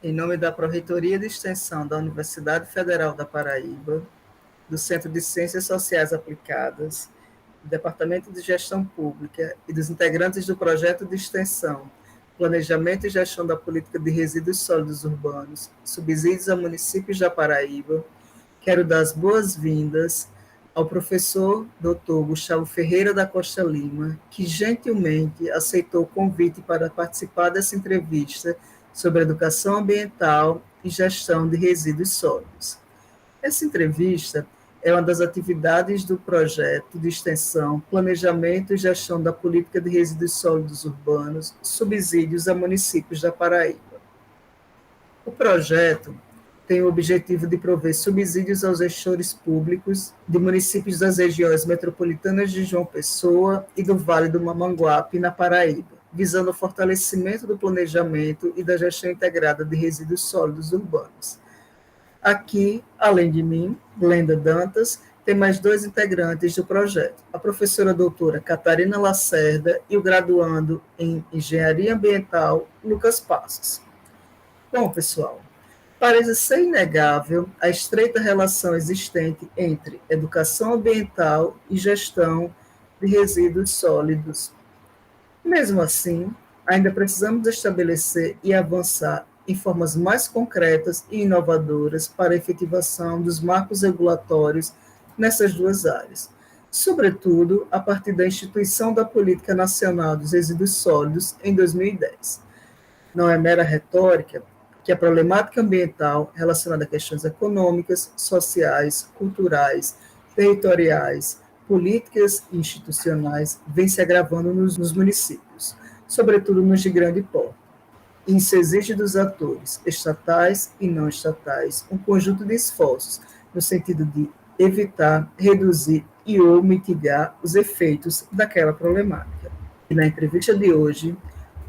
em nome da Pró-Reitoria de Extensão da Universidade Federal da Paraíba, do Centro de Ciências Sociais Aplicadas, do Departamento de Gestão Pública e dos integrantes do projeto de extensão, Planejamento e Gestão da Política de Resíduos Sólidos Urbanos, Subsídios a Municípios da Paraíba, quero dar as boas-vindas ao professor Dr. Gustavo Ferreira da Costa Lima, que gentilmente aceitou o convite para participar dessa entrevista sobre educação ambiental e gestão de resíduos sólidos. Essa entrevista é uma das atividades do projeto de extensão Planejamento e Gestão da Política de Resíduos Sólidos Urbanos, Subsídios a Municípios da Paraíba. O projeto tem o objetivo de prover subsídios aos gestores públicos de municípios das regiões metropolitanas de João Pessoa e do Vale do Mamanguape, na Paraíba, visando o fortalecimento do planejamento e da gestão integrada de resíduos sólidos urbanos. Aqui, além de mim, Glenda Dantas, tem mais 2 integrantes do projeto, a professora doutora Catarina Lacerda e o graduando em Engenharia Ambiental, Lucas Passos. Bom, pessoal, parece ser inegável a estreita relação existente entre educação ambiental e gestão de resíduos sólidos. Mesmo assim, ainda precisamos estabelecer e avançar em formas mais concretas e inovadoras para a efetivação dos marcos regulatórios nessas 2 áreas, sobretudo a partir da instituição da Política Nacional dos Resíduos Sólidos em 2010. Não é mera retórica que a problemática ambiental relacionada a questões econômicas, sociais, culturais, territoriais, políticas e institucionais vem se agravando nos municípios, sobretudo nos de grande porte. Isso exige dos atores, estatais e não estatais, um conjunto de esforços no sentido de evitar, reduzir e ou mitigar os efeitos daquela problemática. E na entrevista de hoje,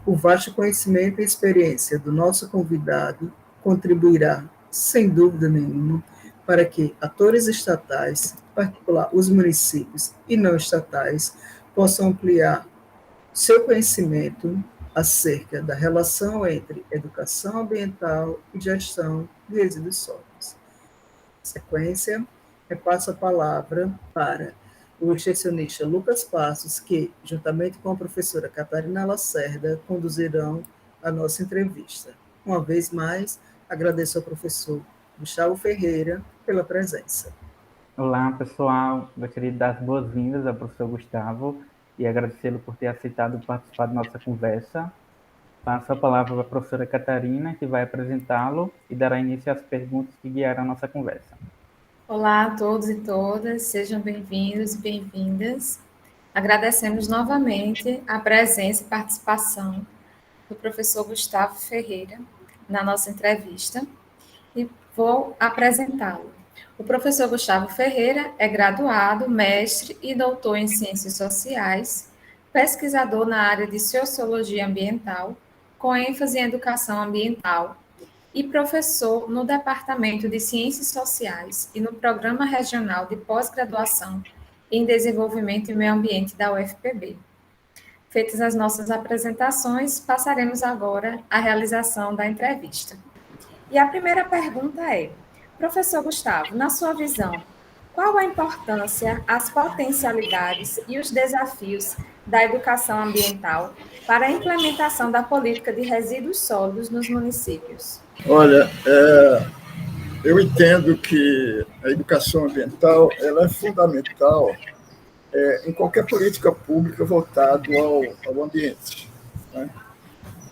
o vasto conhecimento e experiência do nosso convidado contribuirá, sem dúvida nenhuma, para que atores estatais, em particular os municípios e não estatais, possam ampliar seu conhecimento acerca da relação entre educação ambiental e gestão de resíduos sólidos. Em sequência, repasso a palavra para o extensionista Lucas Passos, que, juntamente com a professora Catarina Lacerda, conduzirão a nossa entrevista. Uma vez mais, agradeço ao professor Gustavo Ferreira pela presença. Olá, pessoal. Gostaria de dar as boas-vindas ao professor Gustavo e agradecê-lo por ter aceitado participar da nossa conversa. Passo a palavra para a professora Catarina, que vai apresentá-lo e dará início às perguntas que guiarão a nossa conversa. Olá a todos e todas, sejam bem-vindos e bem-vindas. Agradecemos novamente a presença e participação do professor Gustavo Ferreira na nossa entrevista e vou apresentá-lo. O professor Gustavo Ferreira é graduado, mestre e doutor em Ciências Sociais, pesquisador na área de Sociologia Ambiental, com ênfase em Educação Ambiental, e professor no Departamento de Ciências Sociais e no Programa Regional de Pós-Graduação em Desenvolvimento e Meio Ambiente da UFPB. Feitas as nossas apresentações, passaremos agora à realização da entrevista. E a primeira pergunta é: professor Gustavo, na sua visão, qual a importância, as potencialidades e os desafios da educação ambiental para a implementação da política de resíduos sólidos nos municípios? Olha, eu entendo que a educação ambiental ela é fundamental em qualquer política pública voltada ao ambiente, né?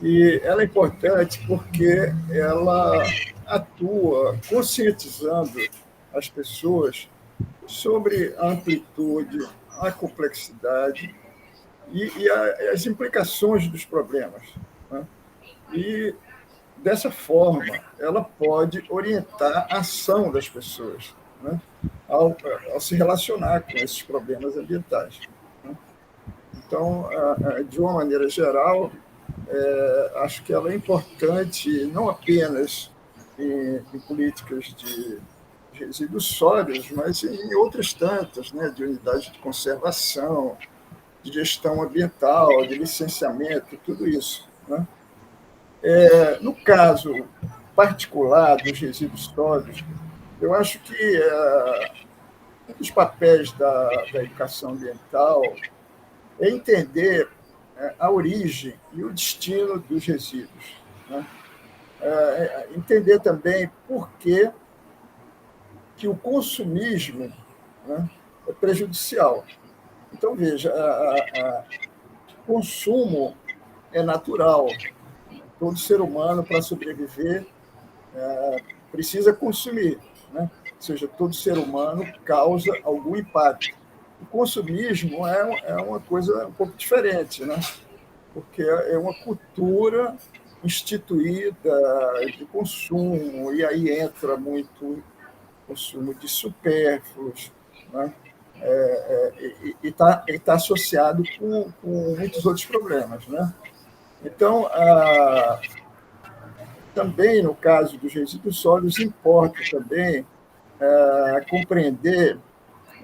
E ela é importante porque ela atua conscientizando as pessoas sobre a amplitude, a complexidade e as implicações dos problemas, né? E, dessa forma, ela pode orientar a ação das pessoas, né, ao se relacionar com esses problemas ambientais, né? Então, de uma maneira geral, acho que ela é importante não apenas em políticas de resíduos sólidos, mas em outras tantas, né, de unidade de conservação, de gestão ambiental, de licenciamento, tudo isso, né? No caso particular dos resíduos sólidos, eu acho que um dos papéis da educação ambiental é entender a origem e o destino dos resíduos, né? Entender também por que o consumismo, né, é prejudicial. Então, veja, o consumo é natural. Todo ser humano, para sobreviver, precisa consumir, né? Ou seja, todo ser humano causa algum impacto. O consumismo é uma coisa um pouco diferente, né? Porque é uma cultura instituída de consumo, e aí entra muito consumo de supérfluos, né? E está associado com muitos outros problemas, né? Então, também no caso dos resíduos sólidos, importa também compreender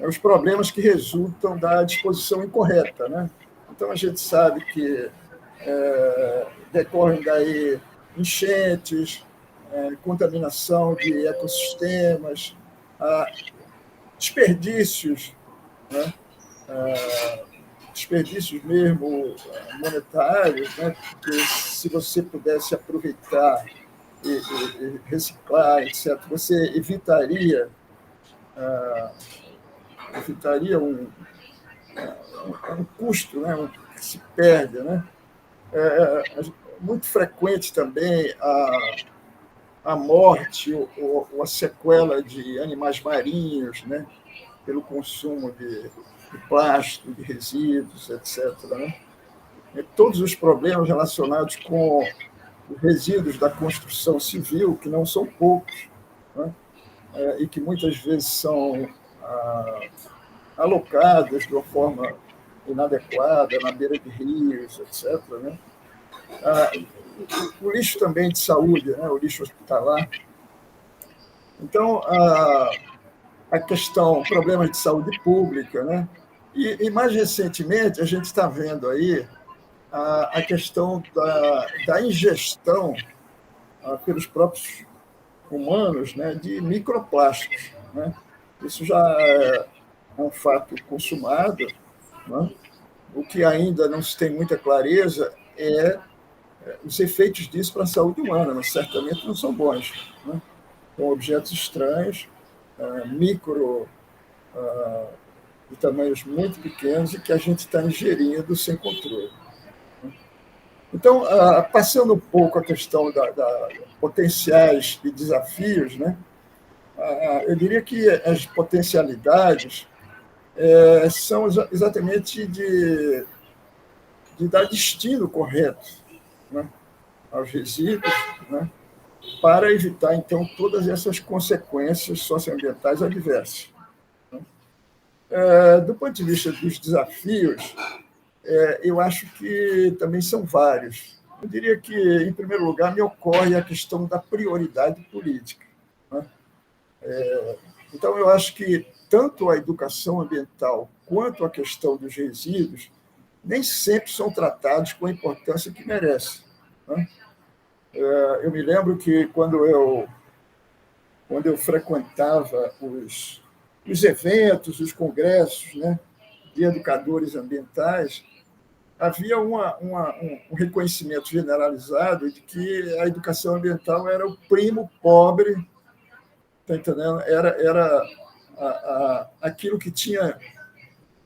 os problemas que resultam da disposição incorreta, né? Então, a gente sabe que decorrem daí enchentes, contaminação de ecossistemas, desperdícios, né? Desperdícios mesmo monetários, né? Porque se você pudesse aproveitar e reciclar, etc., você evitaria um custo, né? Que se perde, né? Muito frequente também a morte ou a sequela de animais marinhos, né? Pelo consumo de plástico, de resíduos, etc., né? E todos os problemas relacionados com os resíduos da construção civil, que não são poucos, né? E que muitas vezes são alocadas de uma forma inadequada, na beira de rios, etc., né? O lixo também de saúde, né? O lixo hospitalar. Então, a questão, problemas de saúde pública, né? E mais recentemente, a gente está vendo aí a questão da ingestão pelos próprios humanos, né, de microplásticos, né? Isso já é um fato consumado, né? O que ainda não se tem muita clareza é os efeitos disso para a saúde humana, mas certamente não são bons, né? São objetos estranhos, micro, de tamanhos muito pequenos, e que a gente está ingerindo sem controle. Então, passando um pouco a questão da potenciais e desafios, né? Eu diria que as potencialidades são exatamente de dar destino correto, né, aos resíduos, né, para evitar, então, todas essas consequências socioambientais adversas. Do ponto de vista dos desafios, eu acho que também são vários. Eu diria que, em primeiro lugar, me ocorre a questão da prioridade política, né? Então, eu acho que tanto a educação ambiental quanto a questão dos resíduos nem sempre são tratados com a importância que merecem, né? Eu me lembro que, quando eu frequentava os eventos, os congressos, né, de educadores ambientais, havia um reconhecimento generalizado de que a educação ambiental era o primo pobre, tá entendendo? Era aquilo que tinha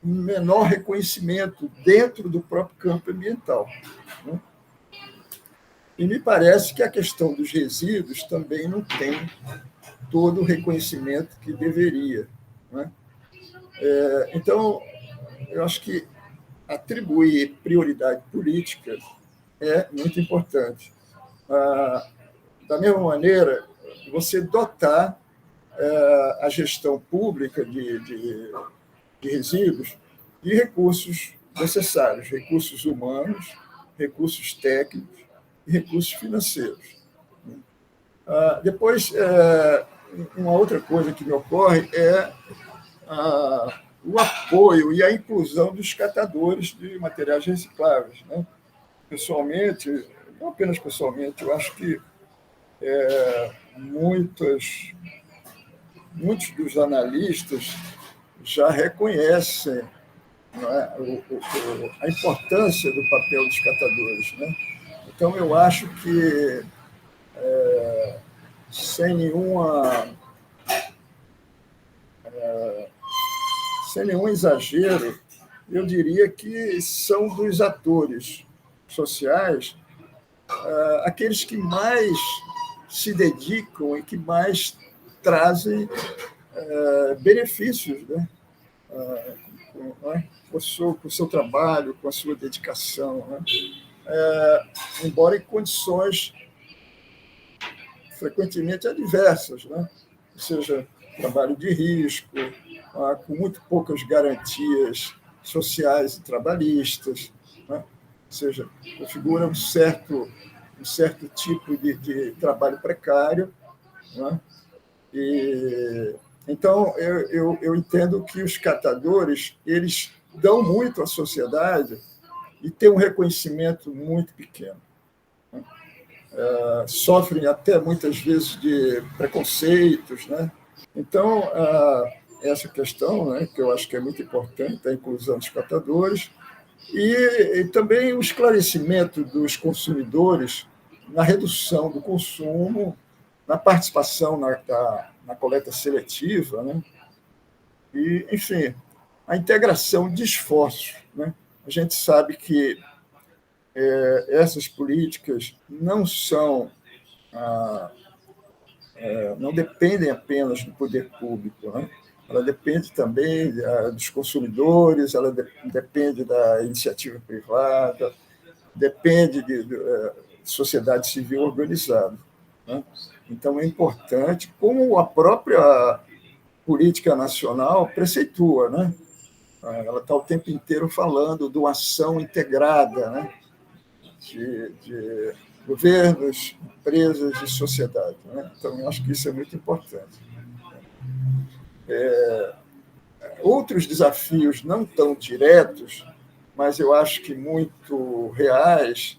menor reconhecimento dentro do próprio campo ambiental, né? E me parece que a questão dos resíduos também não tem todo o reconhecimento que deveria, né? Então, eu acho que atribuir prioridade política é muito importante. Da mesma maneira, você dotar a gestão pública de resíduos de recursos necessários, recursos humanos, recursos técnicos e recursos financeiros. Depois, uma outra coisa que me ocorre é o apoio e a inclusão dos catadores de materiais recicláveis, né? Pessoalmente, não apenas pessoalmente, eu acho que muitos dos analistas já reconhecem, não é, a importância do papel dos catadores, né? Então, eu acho que, sem nenhum exagero, eu diria que são dos atores sociais aqueles que mais se dedicam e que mais trazem benefícios, né? Com o seu trabalho, com a sua dedicação, né? Embora em condições frequentemente adversas, né? Ou seja, trabalho de risco, com muito poucas garantias sociais e trabalhistas, né? Ou seja, configura um certo tipo de trabalho precário, né? Então, eu entendo que os catadores eles dão muito à sociedade e têm um reconhecimento muito pequeno. Sofrem até muitas vezes de preconceitos, né? Então, essa questão, né, que eu acho que é muito importante, a inclusão dos catadores, e também o esclarecimento dos consumidores na redução do consumo, na participação na coleta seletiva, né? E, enfim, a integração de esforços, né? A gente sabe que essas políticas não dependem apenas do poder público, né? Ela depende também dos consumidores, ela depende da iniciativa privada, depende de sociedade civil organizada, né? Então, é importante, como a própria política nacional preceitua, né? Ela está o tempo inteiro falando de uma ação integrada, né? de governos, empresas e sociedade, né? Então, eu acho que isso é muito importante. Outros desafios não tão diretos, mas eu acho que muito reais,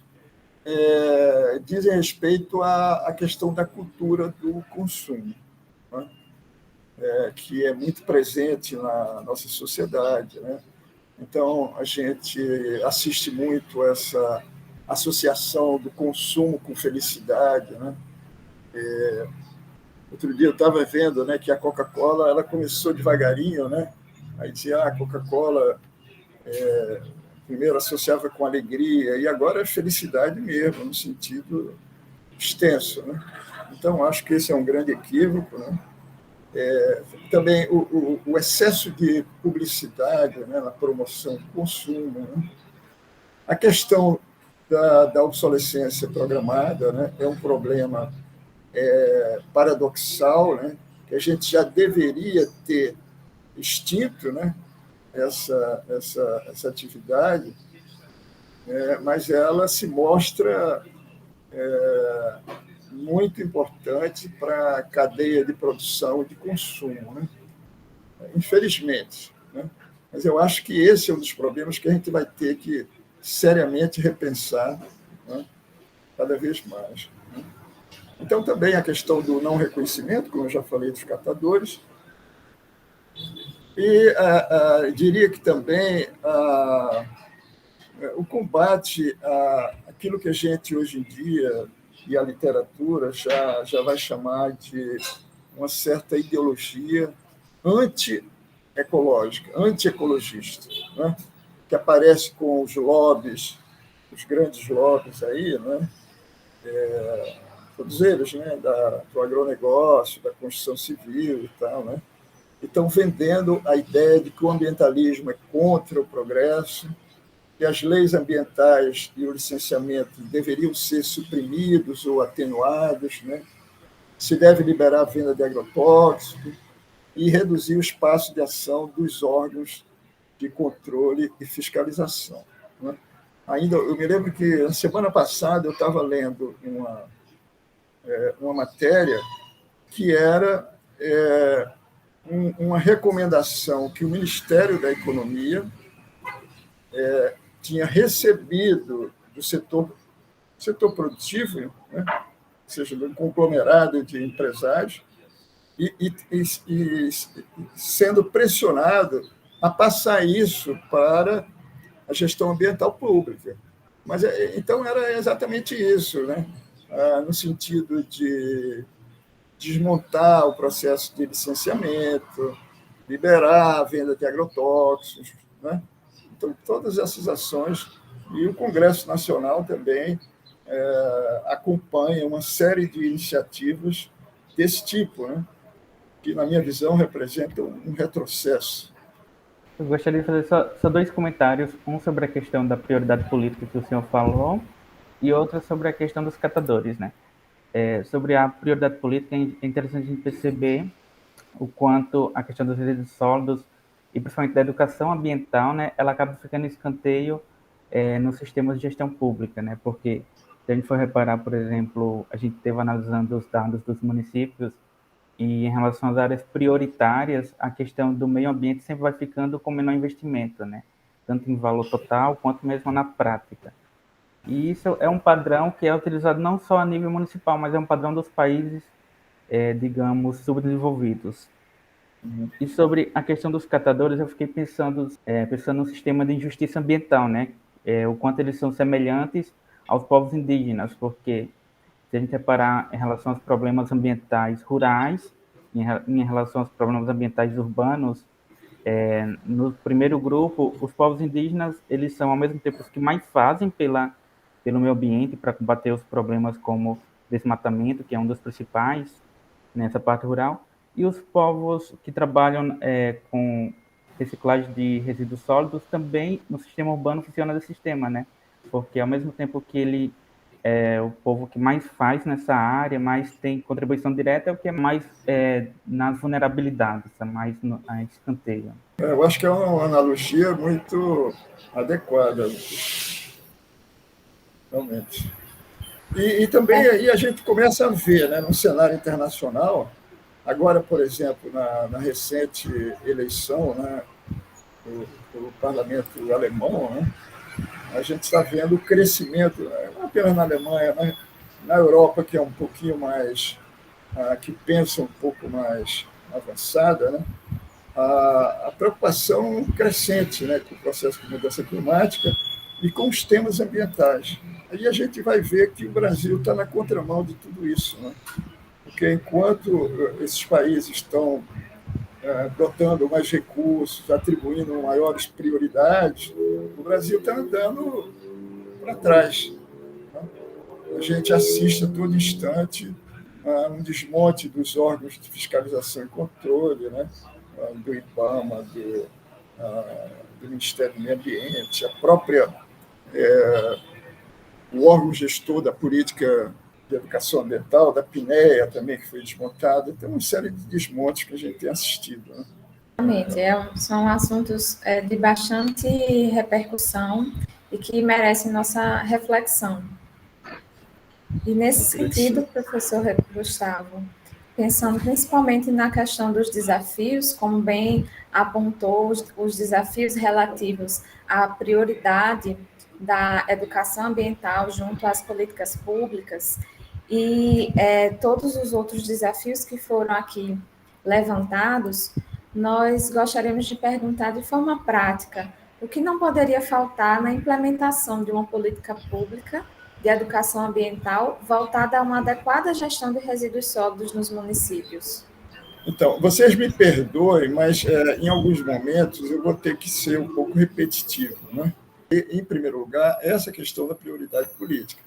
dizem respeito à questão da cultura do consumo, né? Que é muito presente na nossa sociedade, né? Então, a gente assiste muito essa associação do consumo com felicidade, né? Outro dia eu estava vendo, né, que a Coca-Cola ela começou devagarinho, né? Aí dizia a Coca-Cola primeiro associava com alegria e agora é felicidade mesmo, no sentido extenso, né? Então, acho que esse é um grande equívoco, né? Também o excesso de publicidade, né, na promoção do consumo, né? A questão da obsolescência programada, né, é um problema paradoxal, né, que a gente já deveria ter extinto, né, essa atividade, mas ela se mostra muito importante para a cadeia de produção e de consumo, né? Infelizmente, né? Mas eu acho que esse é um dos problemas que a gente vai ter que seriamente repensar, né, cada vez mais, né? Então, também a questão do não reconhecimento, como eu já falei, dos catadores, e diria que também o combate àquilo que a gente, hoje em dia, e a literatura já vai chamar de uma certa ideologia anti-ecológica, anti-ecologista, né? Que aparece com os lobbies, os grandes lobbies aí, né? Todos eles, né? Do agronegócio, da construção civil e tal, né? E estão vendendo a ideia de que o ambientalismo é contra o progresso, que as leis ambientais e o licenciamento deveriam ser suprimidos ou atenuados, né? Se deve liberar a venda de agrotóxicos e reduzir o espaço de ação dos órgãos de controle e fiscalização, né? Ainda, eu me lembro que, na semana passada, eu estava lendo uma matéria que era uma recomendação que o Ministério da Economia tinha recebido do setor produtivo, né, seja, de um conglomerado de empresários, e sendo pressionado a passar isso para a gestão ambiental pública. Mas, então, era exatamente isso, né? No sentido de desmontar o processo de licenciamento, liberar a venda de agrotóxicos, né? Então, todas essas ações, e o Congresso Nacional também acompanha uma série de iniciativas desse tipo, né? Que, na minha visão, representam um retrocesso. Eu gostaria de fazer só dois comentários, um sobre a questão da prioridade política que o senhor falou e outro sobre a questão dos catadores, né? Sobre a prioridade política, é interessante a gente perceber o quanto a questão dos resíduos sólidos e principalmente da educação ambiental, né, ela acaba ficando em escanteio nos sistemas de gestão pública, né? Porque se a gente for reparar, por exemplo, a gente esteve analisando os dados dos municípios e em relação às áreas prioritárias, a questão do meio ambiente sempre vai ficando com menor investimento, né? Tanto em valor total quanto mesmo na prática. E isso é um padrão que é utilizado não só a nível municipal, mas é um padrão dos países, digamos, subdesenvolvidos. E sobre a questão dos catadores, eu fiquei pensando no sistema de injustiça ambiental, né? O quanto eles são semelhantes aos povos indígenas, porque se a gente reparar em relação aos problemas ambientais rurais, em relação aos problemas ambientais urbanos, no primeiro grupo, os povos indígenas, eles são, ao mesmo tempo, os que mais fazem pelo meio ambiente para combater os problemas como desmatamento, que é um dos principais nessa parte rural, e os povos que trabalham com reciclagem de resíduos sólidos também no sistema urbano funciona desse sistema, né? Porque ao mesmo tempo que ele o povo que mais faz nessa área, mais tem contribuição direta, é o que é mais nas vulnerabilidades, é mais a escanteio. Eu acho que é uma analogia muito adequada, realmente. E também aí a gente começa a ver, né, no cenário internacional, agora, por exemplo, na recente eleição, né, do parlamento alemão, né, a gente está vendo o crescimento, não apenas na Alemanha, mas na Europa, que é um pouquinho mais, que pensa um pouco mais avançada, né, a preocupação crescente, né, com o processo de mudança climática e com os temas ambientais. Aí a gente vai ver que o Brasil está na contramão de tudo isso, né? Porque enquanto esses países estão dotando mais recursos, atribuindo maiores prioridades, o Brasil está andando para trás, né? A gente assiste a todo instante a um desmonte dos órgãos de fiscalização e controle, né? Do IBAMA, do Ministério do Meio Ambiente, a própria o órgão gestor da política de educação ambiental, da PNEA também, que foi desmontada. Tem uma série de desmontes que a gente tem assistido, né? Realmente, são assuntos de bastante repercussão e que merecem nossa reflexão. E nesse sentido, professor Gustavo, pensando principalmente na questão dos desafios, como bem apontou, os desafios relativos à prioridade da educação ambiental junto às políticas públicas e todos os outros desafios que foram aqui levantados, nós gostaríamos de perguntar de forma prática o que não poderia faltar na implementação de uma política pública de educação ambiental voltada a uma adequada gestão de resíduos sólidos nos municípios. Então, vocês me perdoem, mas em alguns momentos eu vou ter que ser um pouco repetitivo, né? E, em primeiro lugar, essa questão da prioridade política.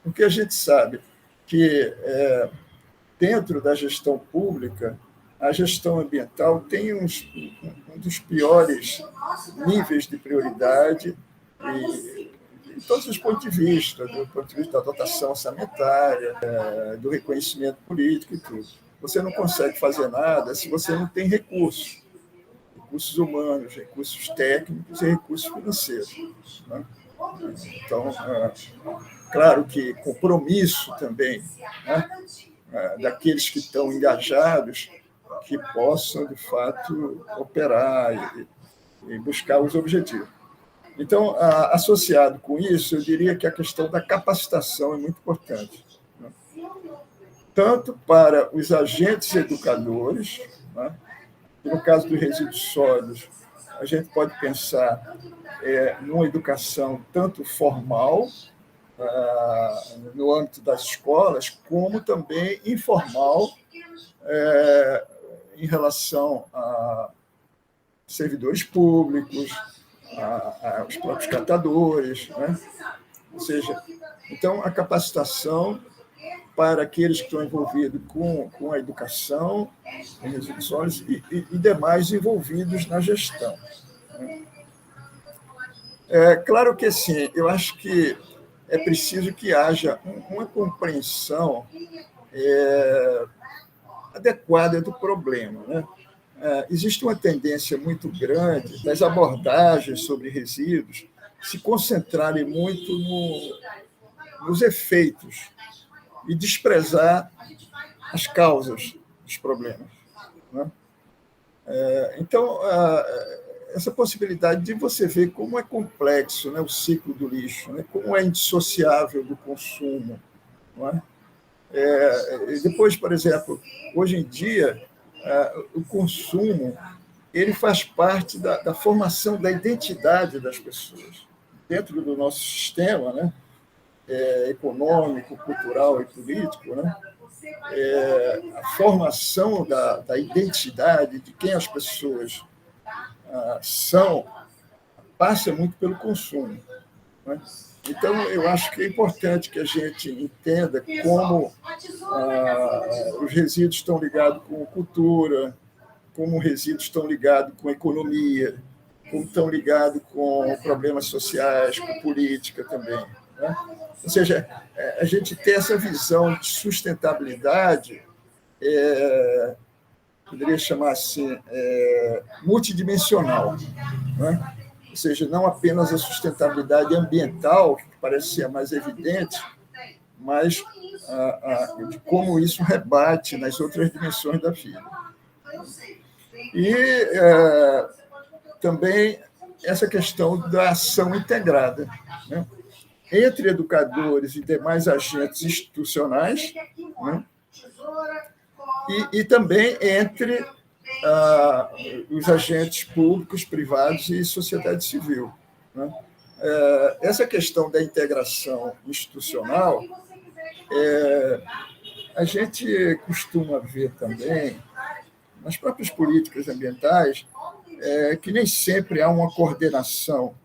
Porque a gente sabe que, dentro da gestão pública, a gestão ambiental tem um dos piores níveis de prioridade de todos os pontos de vista, do ponto de vista da dotação orçamentária, do reconhecimento político e tudo. Você não consegue fazer nada se você não tem recursos humanos, recursos técnicos e recursos financeiros, né? Então, claro que compromisso também, né, daqueles que estão engajados, que possam, de fato, operar e buscar os objetivos. Então, associado com isso, eu diria que a questão da capacitação é muito importante, né? tanto para os agentes educadores, né? No caso dos resíduos sólidos, a gente pode pensar numa educação tanto formal, no âmbito das escolas, como também informal, em relação a servidores públicos, aos próprios catadores, né? Ou seja, então, a capacitação para aqueles que estão envolvidos com a educação, em resíduos sólidos e demais envolvidos na gestão. Claro que, sim, eu acho que é preciso que haja uma compreensão adequada do problema, né? Existe uma tendência muito grande das abordagens sobre resíduos se concentrarem muito nos efeitos e desprezar as causas dos problemas, né? Então, essa possibilidade de você ver como é complexo, né, o ciclo do lixo, né, como é indissociável do consumo, não é? Depois, por exemplo, hoje em dia, o consumo ele faz parte da formação da identidade das pessoas dentro do nosso sistema, né, econômico, cultural e político, né? A formação da identidade de quem as pessoas são passa muito pelo consumo, né? Então, eu acho que é importante que a gente entenda como os resíduos estão ligados com cultura, como os resíduos estão ligados com economia, como estão ligados com problemas sociais, com política também, né? Ou seja, a gente tem essa visão de sustentabilidade, poderia chamar assim, multidimensional, né? Ou seja, não apenas a sustentabilidade ambiental, que parece ser a mais evidente, mas de como isso rebate nas outras dimensões da vida. E também essa questão da ação integrada, né, entre educadores e demais agentes institucionais, né, e também entre os agentes públicos, privados e sociedade civil, né? Essa questão da integração institucional, a gente costuma ver também nas próprias políticas ambientais que nem sempre há uma coordenação,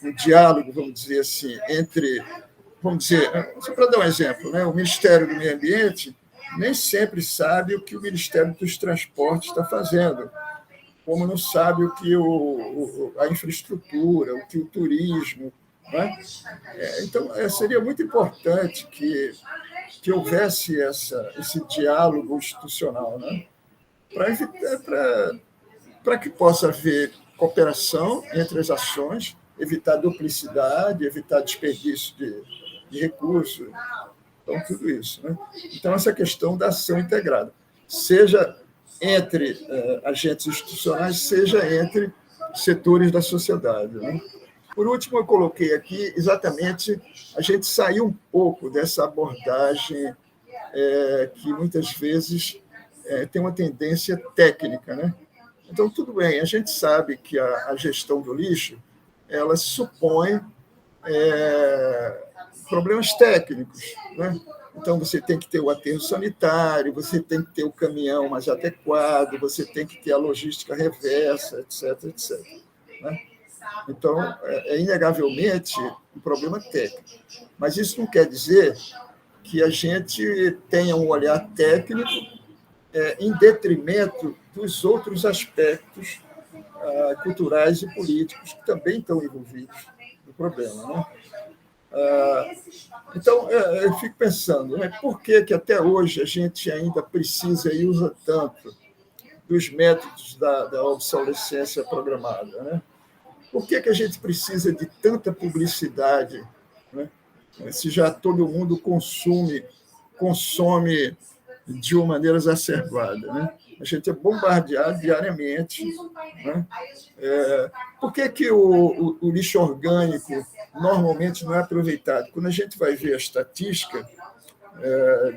um diálogo, vamos dizer assim, entre, vamos dizer, só para dar um exemplo, né, o Ministério do Meio Ambiente nem sempre sabe o que o Ministério dos Transportes está fazendo, como não sabe o que a infraestrutura, o que o turismo, né? Então, seria muito importante que houvesse esse diálogo institucional, né? Para que possa haver cooperação entre as ações, evitar duplicidade, evitar desperdício de recursos, então, tudo isso, né? Então, essa questão da ação integrada, seja entre agentes institucionais, seja entre setores da sociedade, né? Por último, eu coloquei aqui exatamente a gente sair um pouco dessa abordagem que muitas vezes tem uma tendência técnica, né? Então, tudo bem, a gente sabe que a gestão do lixo ela supõe problemas técnicos, né? Então, você tem que ter o aterro sanitário, você tem que ter o caminhão mais adequado, você tem que ter a logística reversa, etc., etc., né? Então, inegavelmente um problema técnico. Mas isso não quer dizer que a gente tenha um olhar técnico em detrimento dos outros aspectos culturais e políticos que também estão envolvidos no problema, né? Então, eu fico pensando, né, por que até hoje a gente ainda precisa e usa tanto dos métodos da obsolescência programada, né? Por que a gente precisa de tanta publicidade, né, se já todo mundo consome de uma maneira exacerbada, né? A gente é bombardeado diariamente, né? Por que o lixo orgânico normalmente não é aproveitado? Quando a gente vai ver a estatística,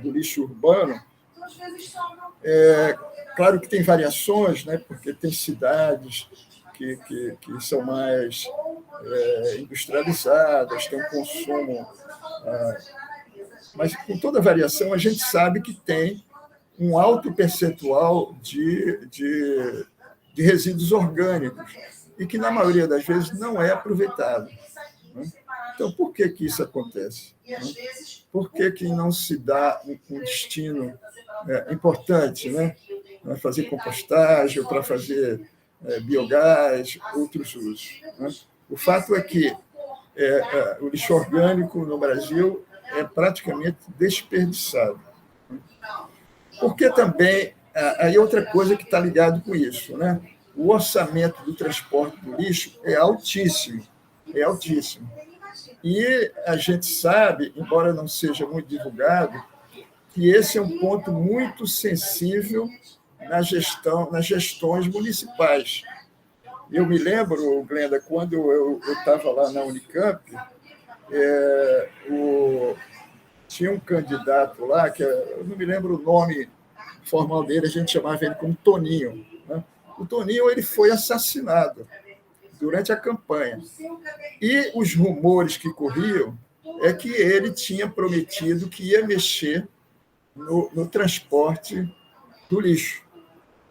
do lixo urbano. Claro que tem variações, né, porque tem cidades que são mais industrializadas, tem um consumo... mas, com toda variação, a gente sabe que tem um alto percentual de resíduos orgânicos e que, na maioria das vezes, não é aproveitado. Né? Então, por que isso acontece? Né? Por que não se dá um destino importante, né? Para fazer compostagem, para fazer biogás, outros usos? Né? O fato é que o lixo orgânico no Brasil é praticamente desperdiçado. Porque também, aí outra coisa que está ligado com isso, né? O orçamento do transporte do lixo é altíssimo. E a gente sabe, embora não seja muito divulgado, que esse é um ponto muito sensível nas gestões municipais. Eu me lembro, Glenda, quando eu estava lá na Unicamp, tinha um candidato lá, que eu não me lembro o nome formal dele, a gente chamava ele como Toninho. Né? O Toninho ele foi assassinado durante a campanha. E os rumores que corriam é que ele tinha prometido que ia mexer no transporte do lixo,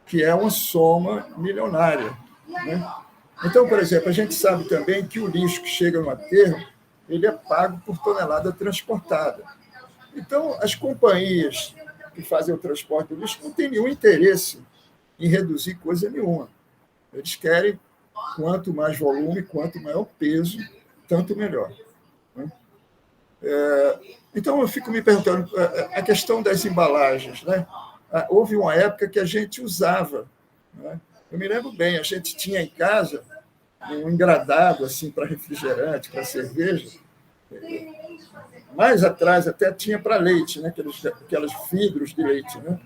que é uma soma milionária. Né? Então, por exemplo, a gente sabe também que o lixo que chega no aterro ele é pago por tonelada transportada. Então, as companhias que fazem o transporte do lixo não têm nenhum interesse em reduzir coisa nenhuma. Eles querem quanto mais volume, quanto maior o peso, tanto melhor. Né? Então, eu fico me perguntando, a questão das embalagens, né? Houve uma época que a gente usava, né? Eu me lembro bem, a gente tinha em casa um engradado assim, para refrigerante, para cerveja. Mais atrás até tinha para leite, né? Aqueles vidros de leite. Né?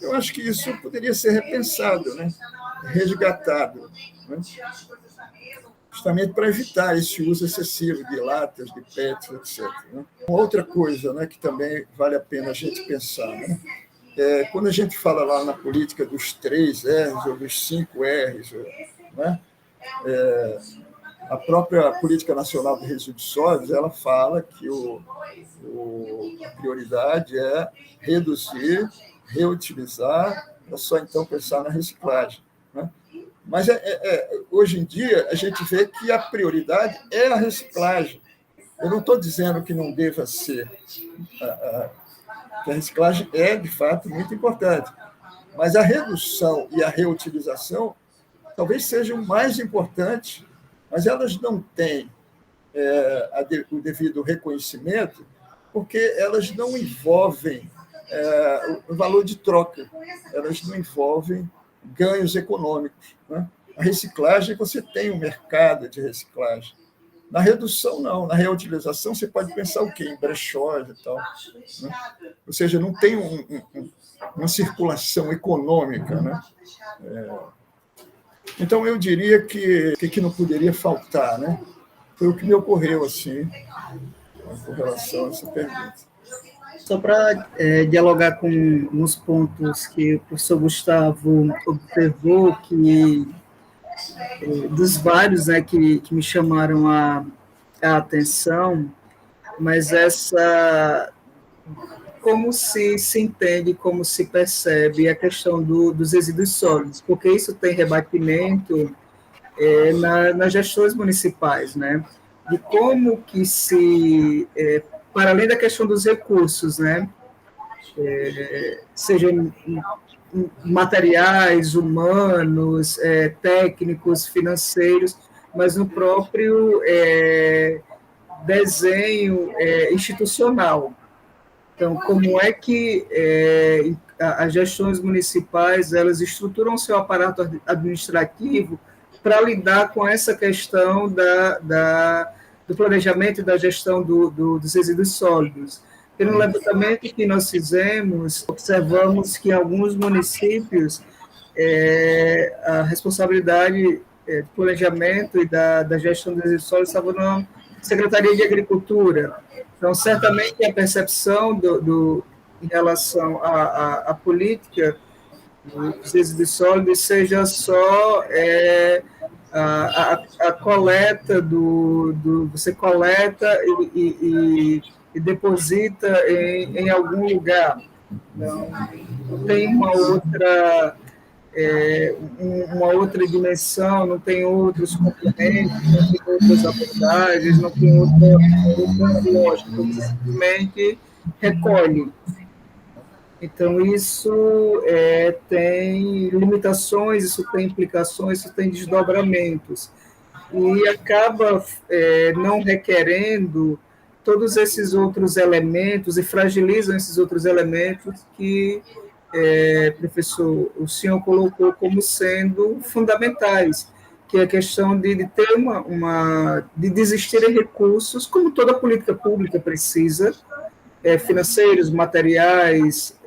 Eu acho que isso poderia ser repensado, né? Resgatado, né? Justamente para evitar esse uso excessivo de latas, de PETs, etc. Né? Uma outra coisa, né, que também vale a pena a gente pensar, né? Quando a gente fala lá na política dos 3 R's ou dos 5 R's, né? A própria Política Nacional de Resíduos Sólidos ela fala que a prioridade é reduzir, reutilizar, para só então pensar na reciclagem. Né? Mas hoje em dia a gente vê que a prioridade é a reciclagem. Eu não estou dizendo que não deva ser, que a reciclagem é, de fato, muito importante, mas a redução e a reutilização talvez sejam mais importantes, mas elas não têm o devido reconhecimento, porque elas não envolvem o valor de troca, elas não envolvem ganhos econômicos. Né? A reciclagem, você tem um mercado de reciclagem. Na redução, não. Na reutilização, você pode pensar o quê? Em brechós e tal. Né? Ou seja, não tem uma circulação econômica. Né? Então, eu diria que não poderia faltar. Né? Foi o que me ocorreu assim, com relação a essa pergunta. Só para dialogar com uns pontos que o professor Gustavo observou, que dos vários, né, que me chamaram a atenção, mas como se entende, como se percebe a questão dos resíduos sólidos, porque isso tem rebatimento nas gestões municipais, né, de como que para além da questão dos recursos, né, sejam materiais, humanos, técnicos, financeiros, mas no próprio desenho institucional. Então, como é que as gestões municipais elas estruturam seu aparato administrativo para lidar com essa questão do planejamento e da gestão dos resíduos sólidos? Pelo levantamento que nós fizemos, observamos que em alguns municípios a responsabilidade do planejamento e da gestão dos resíduos sólidos estava na Secretaria de Agricultura, Então, certamente, a percepção em relação à política dos resíduos sólidos seja só a coleta você coleta e deposita em algum lugar. Então, não tem uma outra dimensão, não tem outros complementos, não tem outras abordagens, não tem outra lógica, você simplesmente recolhe. Então, isso tem limitações, isso tem implicações, isso tem desdobramentos. E acaba não requerendo todos esses outros elementos e fragilizam esses outros elementos que, professor, o senhor colocou como sendo fundamentais, que é a questão de ter de desistir de recursos, como toda política pública precisa, financeiros, materiais,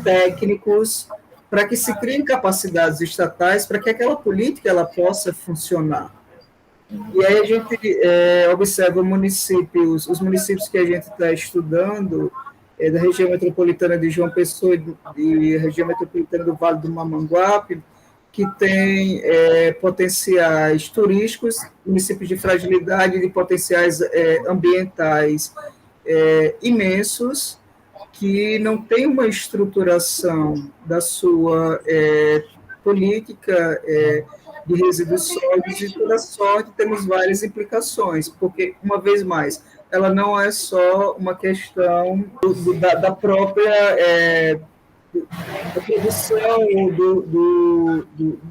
técnicos, para que se criem capacidades estatais para que aquela política ela possa funcionar. E aí a gente observa os municípios que a gente está estudando, da região metropolitana de João Pessoa e região metropolitana do Vale do Mamanguape, que tem potenciais turísticos, municípios de fragilidade, de potenciais ambientais imensos, que não tem uma estruturação da sua política de resíduos sólidos, e toda sorte temos várias implicações, porque, uma vez mais, ela não é só uma questão da própria da produção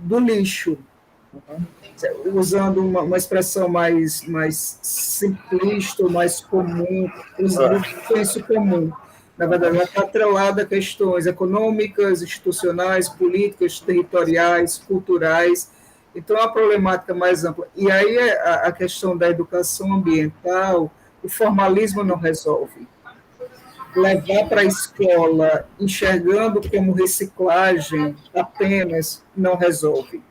do lixo, usando uma expressão mais simplista, mais comum, usando o senso comum. Na verdade, ela está atrelada a questões econômicas, institucionais, políticas, territoriais, culturais. Então, é uma problemática mais ampla. E aí, a questão da educação ambiental, o formalismo não resolve. Levar para a escola, enxergando como reciclagem apenas, não resolve.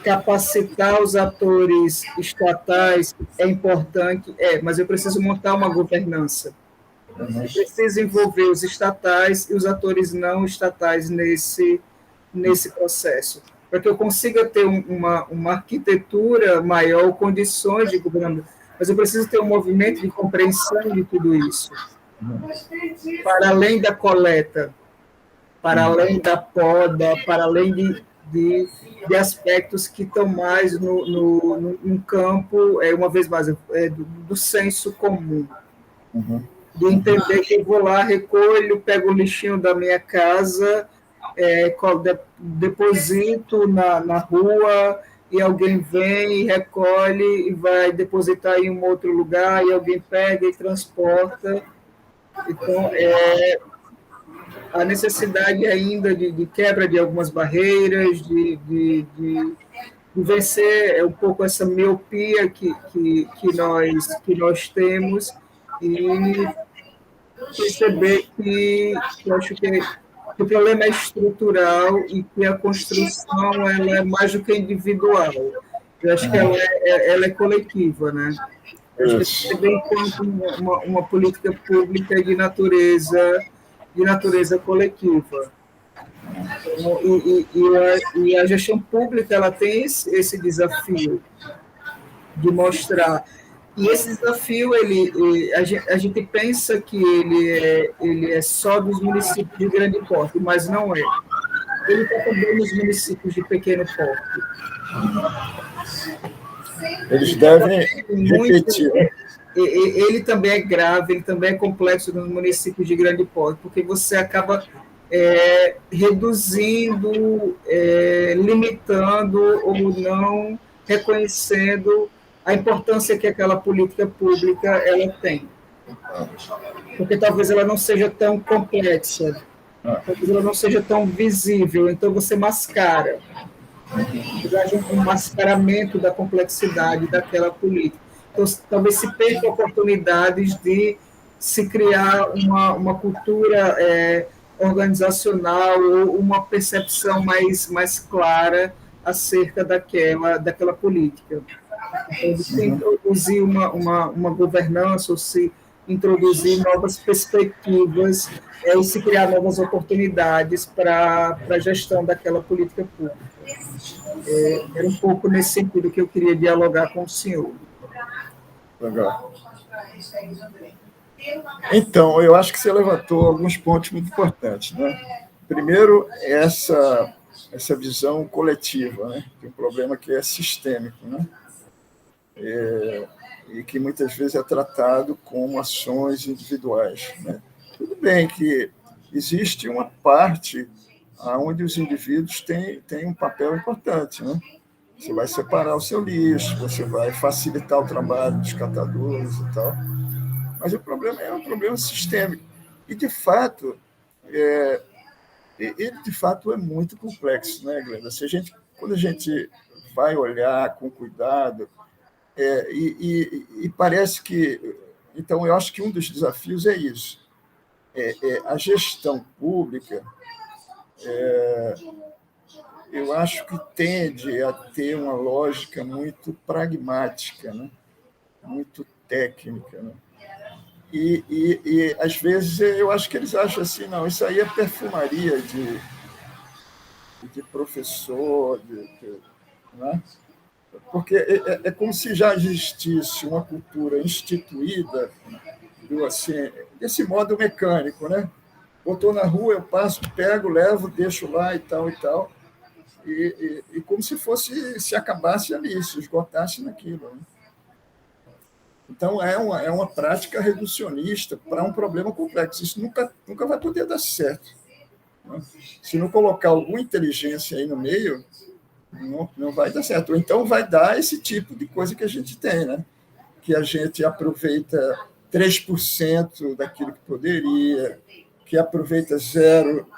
Capacitar os atores estatais é importante, mas eu preciso montar uma governança. Eu preciso envolver os estatais e os atores não estatais nesse processo, para que eu consiga ter uma arquitetura maior, condições de governança. Mas eu preciso ter um movimento de compreensão de tudo isso, para além da coleta, para além da poda, para além de aspectos que estão mais no campo, uma vez mais, do senso comum. De entender que eu vou lá, recolho, pego o lixinho da minha casa, deposito na rua, e alguém vem e recolhe e vai depositar em um outro lugar, e alguém pega e transporta. Então, a necessidade ainda de quebra de algumas barreiras, de vencer um pouco essa miopia que nós temos, e perceber que eu acho que o problema é estrutural e que a construção ela é mais do que individual. Eu acho que ela é coletiva, né? Eu acho que bem enquanto uma política pública de natureza coletiva. E a gestão pública ela tem esse desafio de mostrar. E esse desafio, a gente pensa que ele é só dos municípios de grande porte, mas não é. Ele está também nos municípios de pequeno porte. Eles devem repetir. Ele também é grave, ele também é complexo nos municípios de grande porte, porque você acaba reduzindo, limitando ou não reconhecendo a importância que aquela política pública ela tem. Porque talvez ela não seja tão complexa, talvez ela não seja tão visível, então você mascara. Haja um mascaramento da complexidade daquela política. Então, talvez se perca oportunidades de se criar uma cultura organizacional ou uma percepção mais clara acerca daquela política. de se introduzir uma governança, ou se introduzir novas perspectivas, e se criar novas oportunidades para a gestão daquela política pública. Era um pouco nesse sentido que eu queria dialogar com o senhor. Legal. Então, eu acho que você levantou alguns pontos muito importantes, né? Primeiro, essa visão coletiva, né? De um problema que é sistêmico, né? E que muitas vezes é tratado como ações individuais, né? Tudo bem que existe uma parte onde os indivíduos têm um papel importante, né? Você vai separar o seu lixo, você vai facilitar o trabalho dos catadores e tal, mas o problema é um problema sistêmico. E, de fato, ele de fato é muito complexo, né, Glenda? Quando a gente vai olhar com cuidado, e parece que... Então, eu acho que um dos desafios é isso. A gestão pública, eu acho que tende a ter uma lógica muito pragmática, né? Muito técnica, né? E, às vezes, eu acho que eles acham assim, não, isso aí é perfumaria de professor, né? Porque é como se já existisse uma cultura instituída assim, desse modo mecânico, né? Botou na rua, eu passo, pego, levo, deixo lá e tal, e como se se acabasse ali, se esgotasse naquilo, né? Então, é uma prática reducionista para um problema complexo. Isso nunca vai poder dar certo, né? Se não colocar alguma inteligência aí no meio, não vai dar certo. Ou então vai dar esse tipo de coisa que a gente tem, né? Que a gente aproveita 3% daquilo que poderia, que aproveita zero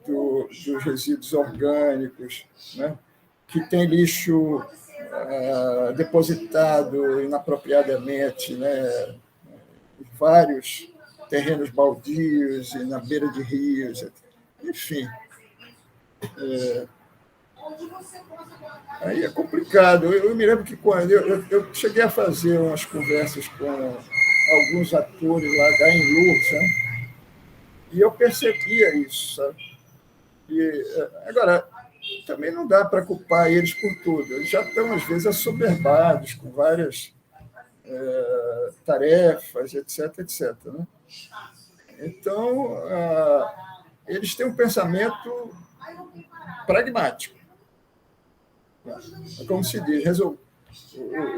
dos resíduos orgânicos, né? Que tem lixo depositado inapropriadamente, né? Em vários terrenos baldios e na beira de rios, enfim. Aí é complicado. Eu me lembro que quando eu cheguei a fazer umas conversas com alguns atores lá da Lourdes, né? E eu percebia isso, sabe? Agora, também não dá para culpar eles por tudo. Eles já estão, às vezes, assoberbados com várias tarefas, etc., etc., né? Então, eles têm um pensamento pragmático. É como se diz, o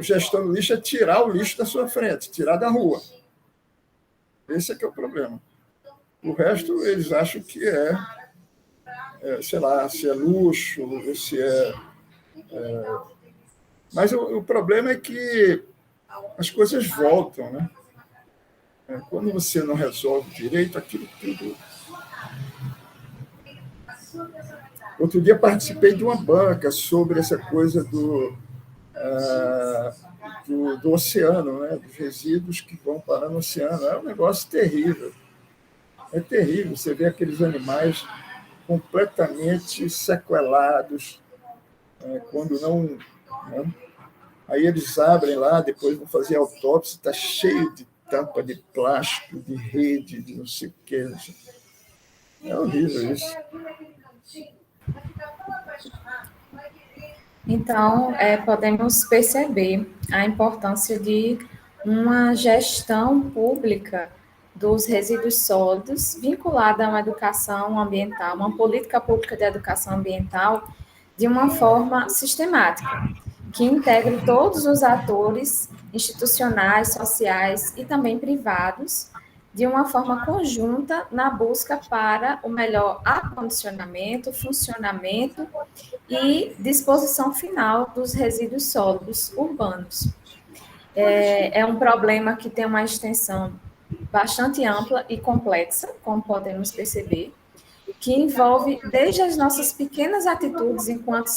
gestão do lixo é tirar o lixo da sua frente, tirar da rua. Esse é que é o problema. O resto, eles acham que sei lá, se é luxo, se Mas o problema é que as coisas voltam, né? Quando você não resolve direito, aquilo tudo... Outro dia participei de uma banca sobre essa coisa do oceano, né? Dos resíduos que vão parar no oceano. É um negócio terrível. É terrível. Você vê aqueles animais completamente sequelados, quando não... Né? Aí eles abrem lá, depois vão fazer autópsia, está cheio de tampa de plástico, de rede, de não sei o quê. É horrível isso. Então, podemos perceber a importância de uma gestão pública dos resíduos sólidos vinculada a uma educação ambiental, uma política pública de educação ambiental de uma forma sistemática, que integre todos os atores institucionais, sociais e também privados, de uma forma conjunta na busca para o melhor acondicionamento, funcionamento e disposição final dos resíduos sólidos urbanos. É um problema que tem uma extensão bastante ampla e complexa, como podemos perceber, que envolve desde as nossas pequenas atitudes enquanto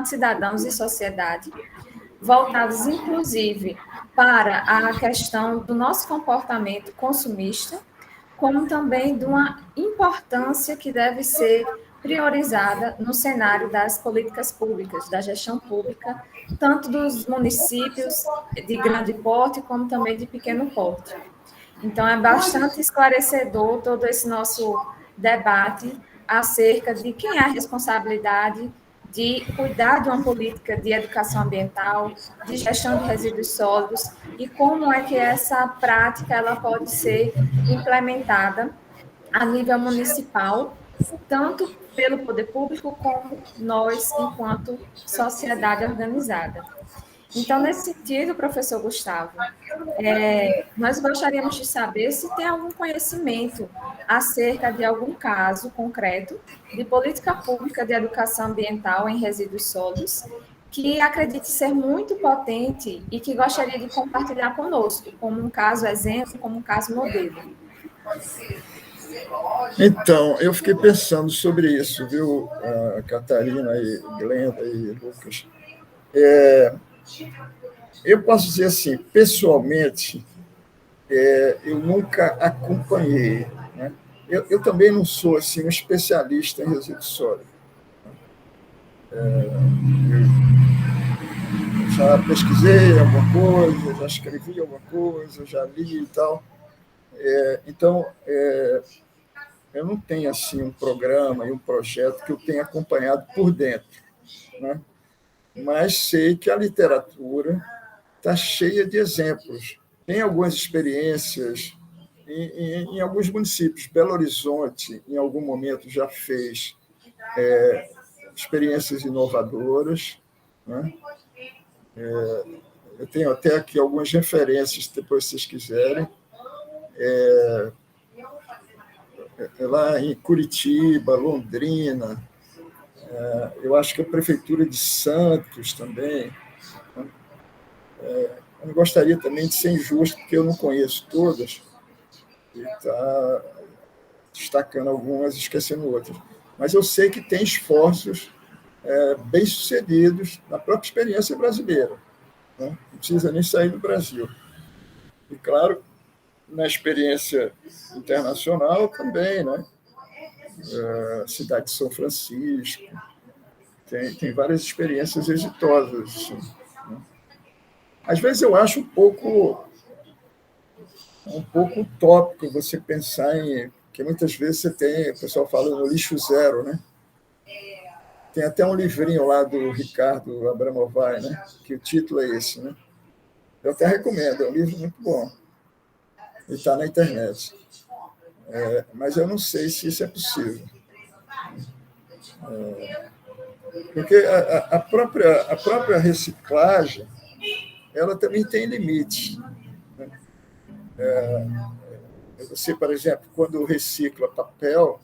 cidadãos e sociedade, voltados inclusive para a questão do nosso comportamento consumista, como também de uma importância que deve ser priorizada no cenário das políticas públicas, da gestão pública, tanto dos municípios de grande porte como também de pequeno porte. Então, é bastante esclarecedor todo esse nosso debate acerca de quem é a responsabilidade de cuidar de uma política de educação ambiental, de gestão de resíduos sólidos e como é que essa prática ela pode ser implementada a nível municipal, tanto pelo poder público como nós, enquanto sociedade organizada. Então, nesse sentido, professor Gustavo, nós gostaríamos de saber se tem algum conhecimento acerca de algum caso concreto de política pública de educação ambiental em resíduos sólidos que acredite ser muito potente e que gostaria de compartilhar conosco, como um caso exemplo, como um caso modelo. Então, eu fiquei pensando sobre isso, viu, Catarina e Glenda e Lucas. Eu posso dizer assim, pessoalmente, eu nunca acompanhei, né? Eu também não sou assim, um especialista em resíduos sólidos. Eu já pesquisei alguma coisa, já escrevi alguma coisa, já li e tal. Então, eu não tenho assim um programa e um projeto que eu tenha acompanhado por dentro, né? Mas sei que a literatura está cheia de exemplos. Tem algumas experiências em alguns municípios. Belo Horizonte, em algum momento, já fez experiências inovadoras, né? Eu tenho até aqui algumas referências, depois, se vocês quiserem. Lá em Curitiba, Londrina, eu acho que a Prefeitura de Santos também. Eu não gostaria também de ser injusto, porque eu não conheço todas, e está destacando algumas e esquecendo outras. Mas eu sei que tem esforços bem-sucedidos na própria experiência brasileira, né? Não precisa nem sair do Brasil. E, claro, na experiência internacional também, né? Cidade de São Francisco, tem várias experiências exitosas. Assim, né? Às vezes eu acho um pouco utópico você pensar em... Porque muitas vezes o pessoal fala no lixo zero, né? Tem até um livrinho lá do Ricardo Abramovay, né? Que o título é esse, né? Eu até recomendo, é um livro muito bom. E está na internet. Mas eu não sei se isso é possível. Porque a própria reciclagem, ela também tem limites. Né? Você, por exemplo, quando recicla papel,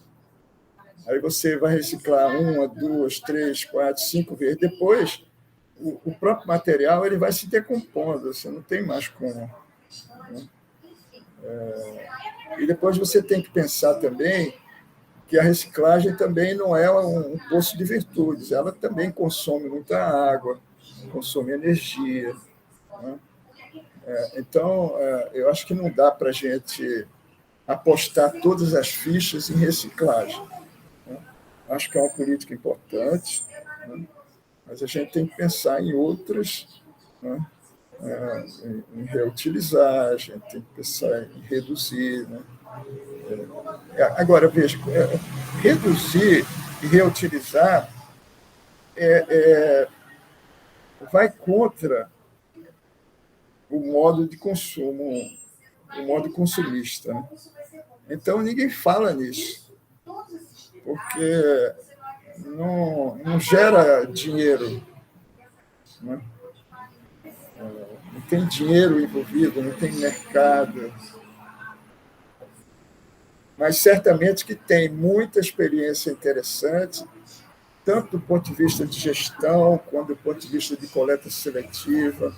aí você vai reciclar 1, 2, 3, 4, 5 vezes. Depois, o próprio material ele vai se decompondo, você não tem mais como. Né? E depois você tem que pensar também que a reciclagem também não é um poço de virtudes, ela também consome muita água, consome energia. Né? Então, eu acho que não dá para a gente apostar todas as fichas em reciclagem. Né? Acho que é uma política importante, né? Mas a gente tem que pensar em outras, né? Em reutilizar, a gente tem que pensar em reduzir. Né? Agora, veja, reduzir e reutilizar vai contra o modo de consumo, o modo consumista. Né? Então, ninguém fala nisso, porque não gera dinheiro. Né? Não tem dinheiro envolvido, não tem mercado. Mas certamente que tem muita experiência interessante, tanto do ponto de vista de gestão, quanto do ponto de vista de coleta seletiva.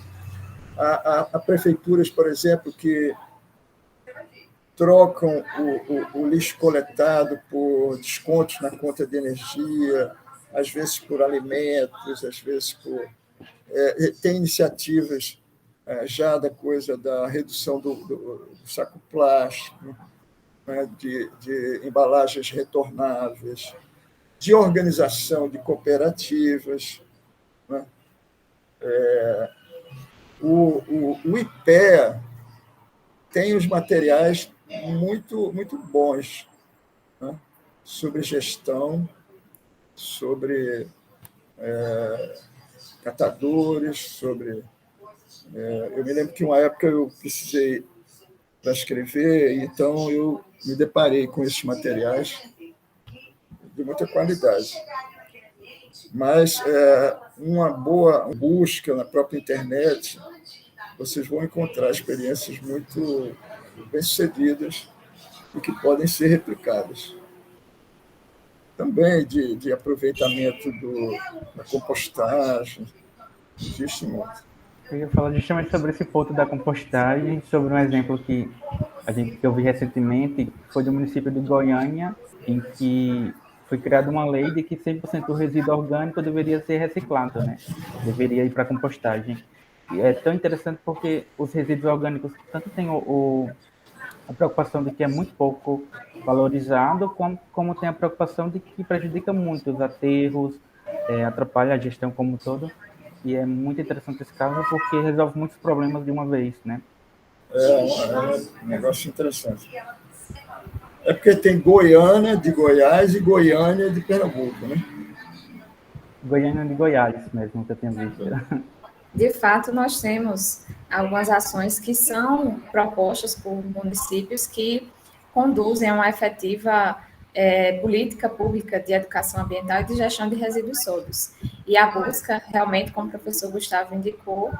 Há prefeituras, por exemplo, que trocam o lixo coletado por descontos na conta de energia, às vezes por alimentos, às vezes por... tem iniciativas já da coisa da redução do saco plástico, né, de embalagens retornáveis. de organização de cooperativas, né? O IPEA tem os materiais muito, muito bons, né? Sobre gestão, sobre catadores, sobre... eu me lembro que uma época eu precisei para escrever, então eu me deparei com esses materiais de muita qualidade. Mas uma boa busca na própria internet, vocês vão encontrar experiências muito bem-sucedidas e que podem ser replicadas. Também de aproveitamento da compostagem, existe muito. Eu ia falar justamente sobre esse ponto da compostagem, sobre um exemplo que eu vi recentemente, que foi do município de Goiânia, em que foi criada uma lei de que 100% do resíduo orgânico deveria ser reciclado, né? Deveria ir para a compostagem. E é tão interessante porque os resíduos orgânicos tanto têm a preocupação de que é muito pouco valorizado, como tem a preocupação de que prejudica muito os aterros, atrapalha a gestão como um todo. E é muito interessante esse caso porque resolve muitos problemas de uma vez, né? É um negócio interessante. É porque tem Goiânia de Goiás e Goiânia de Pernambuco, né? Goiânia de Goiás mesmo, que eu tenho visto. De fato, nós temos algumas ações que são propostas por municípios que conduzem a uma efetiva política pública de educação ambiental e de gestão de resíduos sólidos. E a busca, realmente, como o professor Gustavo indicou,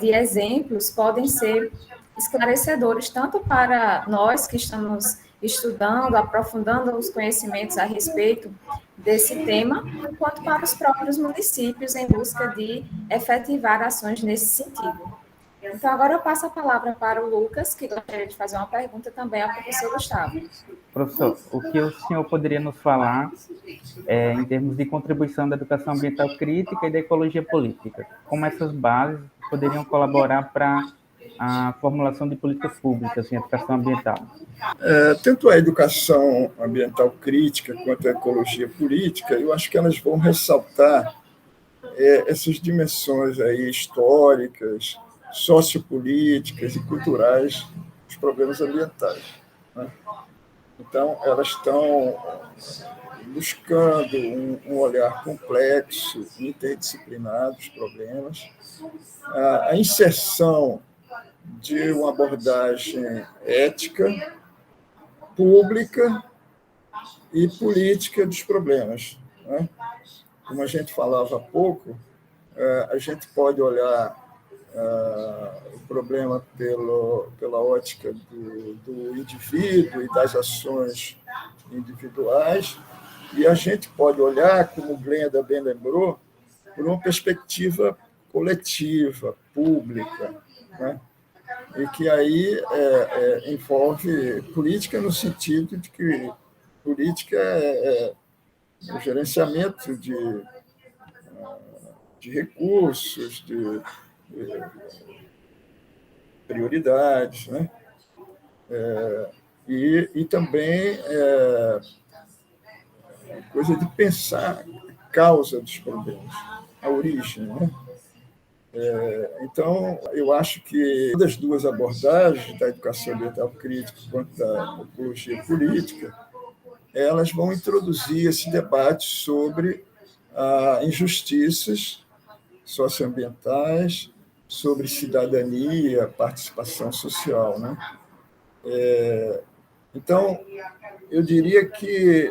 de exemplos podem ser esclarecedores, tanto para nós que estamos estudando, aprofundando os conhecimentos a respeito desse tema, quanto para os próprios municípios em busca de efetivar ações nesse sentido. Então, agora eu passo a palavra para o Lucas, que gostaria de fazer uma pergunta também ao professor Gustavo. Professor, o que o senhor poderia nos falar em termos de contribuição da educação ambiental crítica e da ecologia política? Como essas bases poderiam colaborar para a formulação de políticas públicas em educação ambiental? Tanto a educação ambiental crítica quanto a ecologia política, eu acho que elas vão ressaltar essas dimensões aí históricas, sociopolíticas e culturais dos problemas ambientais, né? Então, elas estão buscando um olhar complexo, interdisciplinar dos problemas, a inserção de uma abordagem ética, pública e política dos problemas, né? Como a gente falava há pouco, a gente pode olhar o problema pela ótica do indivíduo e das ações individuais, e a gente pode olhar, como o Glenda bem lembrou, por uma perspectiva coletiva, pública, né? E que aí envolve política no sentido de que política é o gerenciamento de recursos, de prioridades, né? E também coisa de pensar a causa dos problemas, a origem, né? Então, eu acho que das duas abordagens, da educação ambiental crítica quanto da ecologia política, elas vão introduzir esse debate sobre injustiças socioambientais, sobre cidadania, participação social, né? Então, eu diria que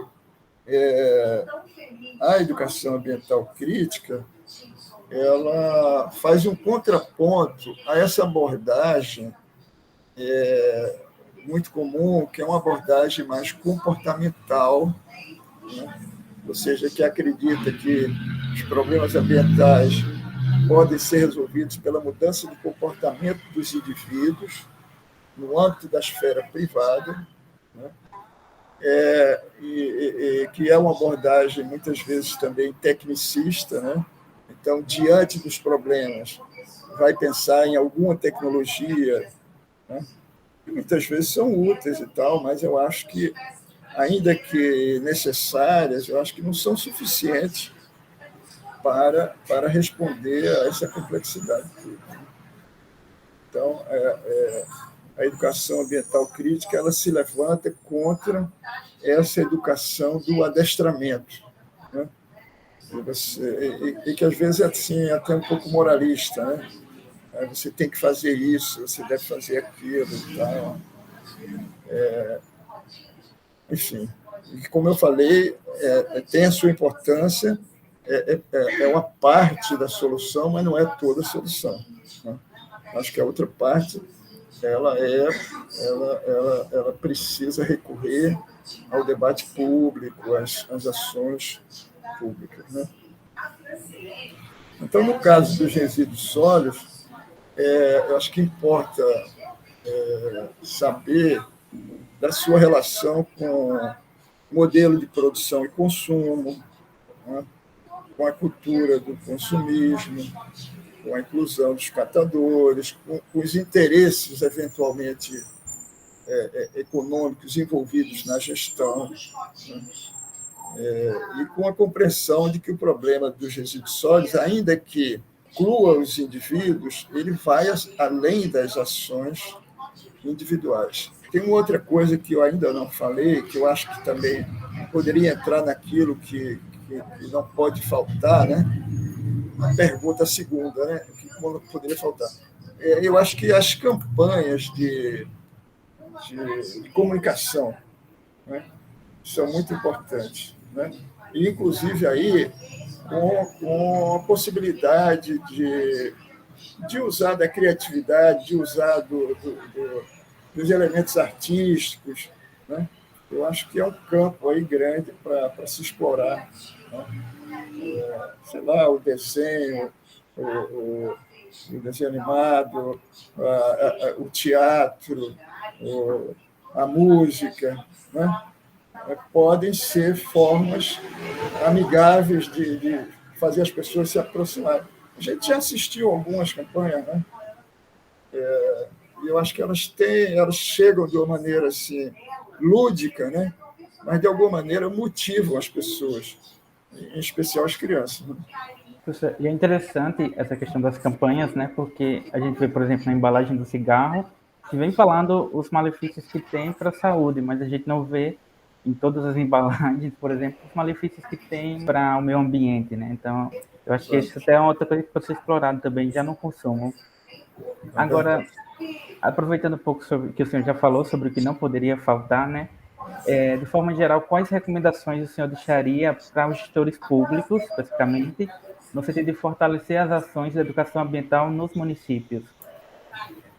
a educação ambiental crítica ela faz um contraponto a essa abordagem muito comum, que é uma abordagem mais comportamental, né? Ou seja, que acredita que os problemas ambientais podem ser resolvidos pela mudança do comportamento dos indivíduos no âmbito da esfera privada, né? Que é uma abordagem, muitas vezes, também tecnicista, né? Então, diante dos problemas, vai pensar em alguma tecnologia, né? Que muitas vezes são úteis e tal, mas eu acho que ainda que necessárias, eu acho que não são suficientes para responder a essa complexidade. Então, a educação ambiental crítica ela se levanta contra essa educação do adestramento, né? E que às vezes é assim, até um pouco moralista, né? Você tem que fazer isso, você deve fazer aquilo e tal. Enfim, como eu falei, tem a sua importância, é uma parte da solução, mas não é toda a solução, né? Acho que a outra parte ela precisa recorrer ao debate público, às ações públicas, né? Então, no caso dos resíduos sólidos, eu acho que importa saber da sua relação com o modelo de produção e consumo, né? Com a cultura do consumismo, com a inclusão dos catadores, com os interesses, eventualmente, econômicos envolvidos na gestão, né? E com a compreensão de que o problema dos resíduos sólidos, ainda que inclua os indivíduos, ele vai além das ações individuais. Tem uma outra coisa que eu ainda não falei, que eu acho que também poderia entrar naquilo que não pode faltar, né? A pergunta segunda, né? Que poderia faltar. Eu acho que as campanhas de comunicação, né, são muito importantes, né? E, inclusive, aí, com a possibilidade de usar da criatividade, de usar dos elementos artísticos, né? Eu acho que é um campo aí grande para se explorar, né? Sei lá, o desenho, o desenho animado, o teatro, a música, né? Podem ser formas amigáveis de fazer as pessoas se aproximarem. A gente já assistiu algumas campanhas, né? E eu acho que elas chegam de uma maneira assim, lúdica, né? Mas de alguma maneira motivam as pessoas, em especial as crianças, né? E é interessante essa questão das campanhas, né? Porque a gente vê, por exemplo, na embalagem do cigarro, que vem falando os malefícios que tem para a saúde, mas a gente não vê em todas as embalagens, por exemplo, os malefícios que tem para o meio ambiente, né? Então, eu acho que isso até é outra coisa que pode ser explorado também, já no consumo. Agora, aproveitando um pouco sobre o que o senhor já falou, sobre o que não poderia faltar, né? De forma geral, quais recomendações o senhor deixaria para os gestores públicos, especificamente, no sentido de fortalecer as ações de educação ambiental nos municípios?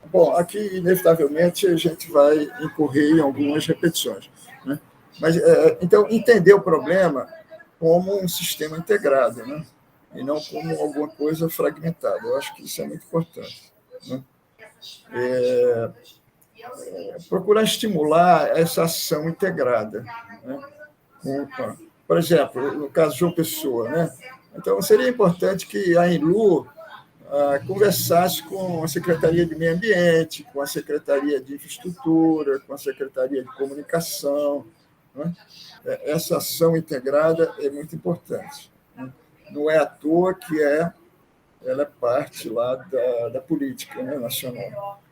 Bom, aqui, inevitavelmente, a gente vai incorrer em algumas repetições, né? Mas, então, entender o problema como um sistema integrado, né? E não como alguma coisa fragmentada. Eu acho que isso é muito importante, né? Procurar estimular essa ação integrada, né? Por exemplo, no caso de João Pessoa, né? Então, seria importante que a Enlu conversasse com a Secretaria de Meio Ambiente, com a Secretaria de Infraestrutura, com a Secretaria de Comunicação, né? Essa ação integrada é muito importante, né? Não é à toa que ela é parte lá da política, né, nacional.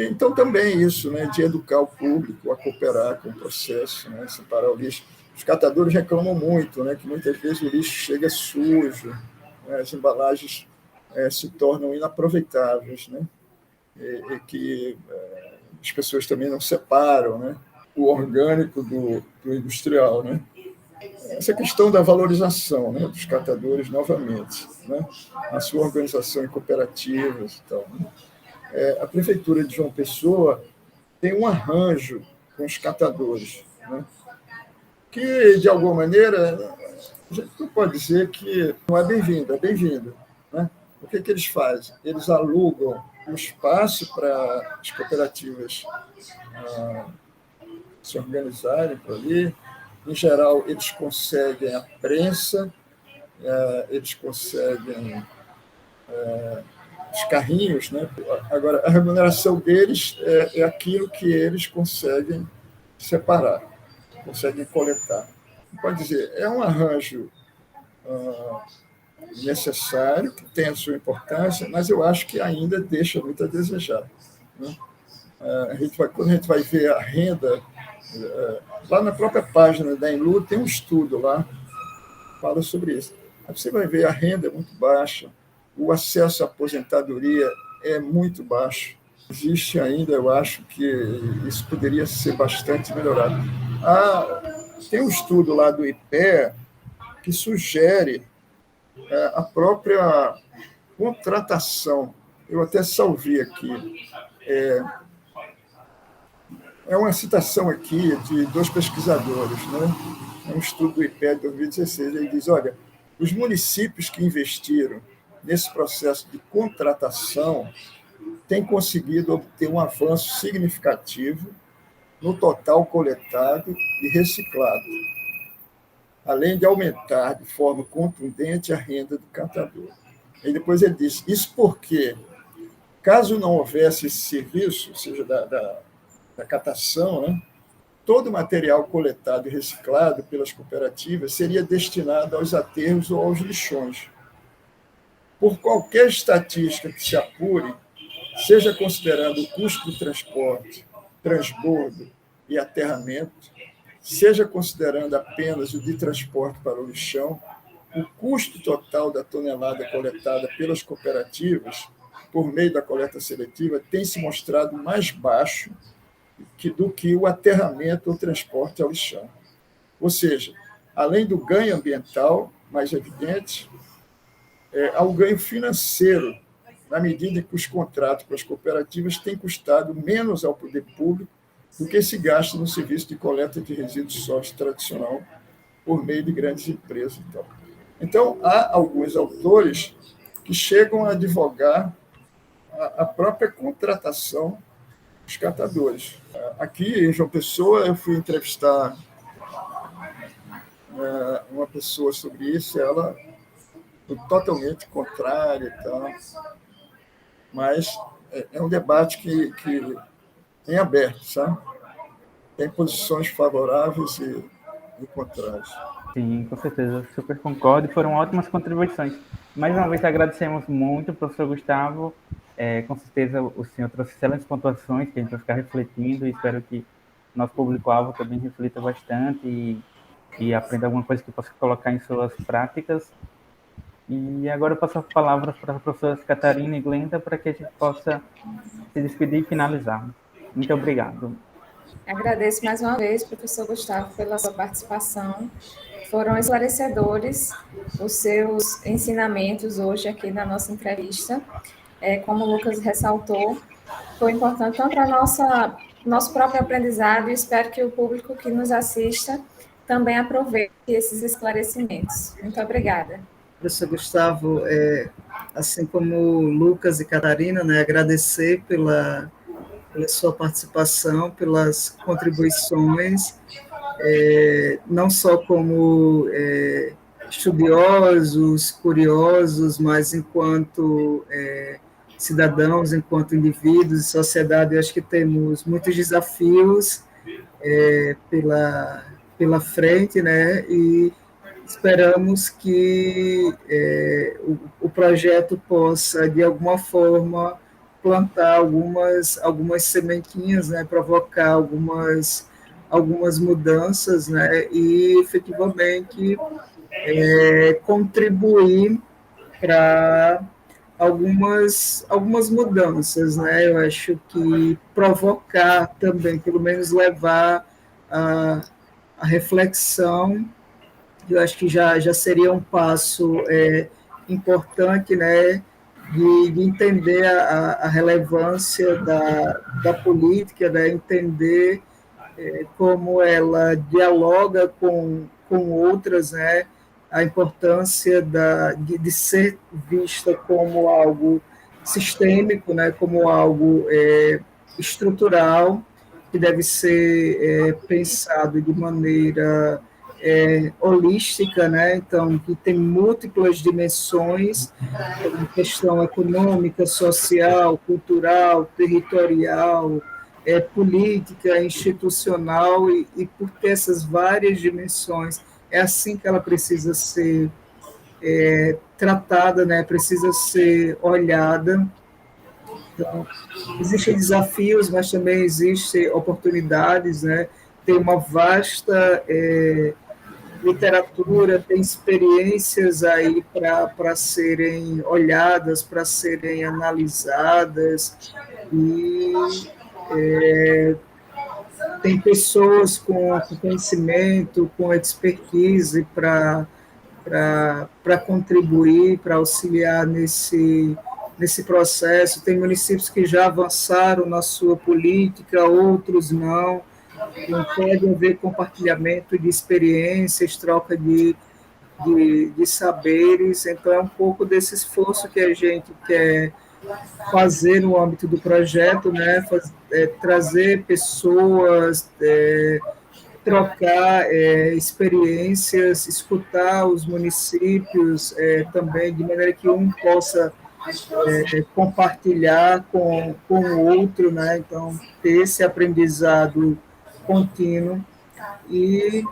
Então, também isso, né, de educar o público a cooperar com o processo, né, separar o lixo. Os catadores reclamam muito, né, que muitas vezes o lixo chega sujo, né, as embalagens se tornam inaproveitáveis, né, e que as pessoas também não separam, né, o orgânico do industrial, né. Essa questão da valorização, né, dos catadores, novamente, né, a sua organização em cooperativas e tal, né. A Prefeitura de João Pessoa tem um arranjo com os catadores, né, que, de alguma maneira, a gente não pode dizer que não é bem-vindo, é bem-vindo, né? O que eles fazem? Eles alugam um espaço para as cooperativas se organizarem por ali. Em geral, eles conseguem a prensa, eles conseguem os carrinhos, né? Agora, a remuneração deles é aquilo que eles conseguem separar, conseguem coletar. Pode dizer, é um arranjo necessário, que tem a sua importância, mas eu acho que ainda deixa muito a desejar, né? Quando a gente vai ver a renda, lá na própria página da Enlu tem um estudo lá, fala sobre isso. Aí você vai ver a renda é muito baixa, o acesso à aposentadoria é muito baixo. Existe ainda, eu acho que isso poderia ser bastante melhorado. Tem um estudo lá do IPEA que sugere a própria contratação. Eu até salvei aqui. É uma citação aqui de 2 pesquisadores, né? É um estudo do IPEA de 2016. Ele diz, olha, os municípios que investiram nesse processo de contratação têm conseguido obter um avanço significativo no total coletado e reciclado, além de aumentar de forma contundente a renda do catador. E depois ele diz, isso porque, caso não houvesse esse serviço, ou seja, da catação, né, todo o material coletado e reciclado pelas cooperativas seria destinado aos aterros ou aos lixões. Por qualquer estatística que se apure, seja considerando o custo do transporte, transbordo e aterramento, seja considerando apenas o de transporte para o lixão, o custo total da tonelada coletada pelas cooperativas, por meio da coleta seletiva, tem se mostrado mais baixo do que o aterramento ou transporte ao lixão. Ou seja, além do ganho ambiental mais evidente, há o ganho financeiro, na medida que os contratos com as cooperativas têm custado menos ao poder público do que se gasta no serviço de coleta de resíduos sólidos tradicional por meio de grandes empresas. Então, há alguns autores que chegam a advogar a própria contratação dos catadores. Aqui, em João Pessoa, eu fui entrevistar uma pessoa sobre isso, ela foi totalmente contrária e tal, mas é um debate que em aberto, sabe? Tem posições favoráveis e contrárias. Sim, com certeza, super concordo, e foram ótimas contribuições. Mais uma vez, agradecemos muito, professor Gustavo. Com certeza, o senhor trouxe excelentes pontuações que a gente vai ficar refletindo, e espero que nosso público-alvo também reflita bastante e aprenda alguma coisa que possa colocar em suas práticas. E agora eu passo a palavra para as professoras Catarina e Glenda para que a gente possa se despedir e finalizar. Muito obrigado. Agradeço mais uma vez, professor Gustavo, pela sua participação. Foram esclarecedores os seus ensinamentos hoje aqui na nossa entrevista. Como o Lucas ressaltou, foi importante tanto para nosso próprio aprendizado, e espero que o público que nos assista também aproveite esses esclarecimentos. Muito obrigada. Professor Gustavo, assim como Lucas e Catarina, né, agradecer pela sua participação, pelas contribuições, não só como estudiosos, curiosos, mas enquanto cidadãos, enquanto indivíduos e sociedade. Eu acho que temos muitos desafios pela frente, né, e esperamos que o projeto possa, de alguma forma, plantar algumas sementinhas, né, provocar algumas mudanças, né, e efetivamente contribuir para algumas mudanças, né. Eu acho que provocar também, pelo menos levar a reflexão, eu acho que já seria um passo importante, né, de entender a relevância da política, né, entender como ela dialoga com outras, né, a importância de ser vista como algo sistêmico, né, como algo estrutural, que deve ser pensado de maneira holística, né? Então, que tem múltiplas dimensões, questão econômica, social, cultural, territorial, política, institucional, e por ter essas várias dimensões, é assim que ela precisa ser tratada, né? Precisa ser olhada. Então, existem desafios, mas também existem oportunidades, né? Tem uma vasta literatura, tem experiências aí para serem olhadas, para serem analisadas, e tem pessoas com conhecimento, com expertise para contribuir, para auxiliar nesse processo. Tem municípios que já avançaram na sua política, outros não. Então, pode haver compartilhamento de experiências, troca de saberes. Então, é um pouco desse esforço que a gente quer fazer no âmbito do projeto, né? Trazer pessoas, trocar experiências, escutar os municípios também, de maneira que um possa compartilhar com o outro, né? Então, ter esse aprendizado contínuo. E,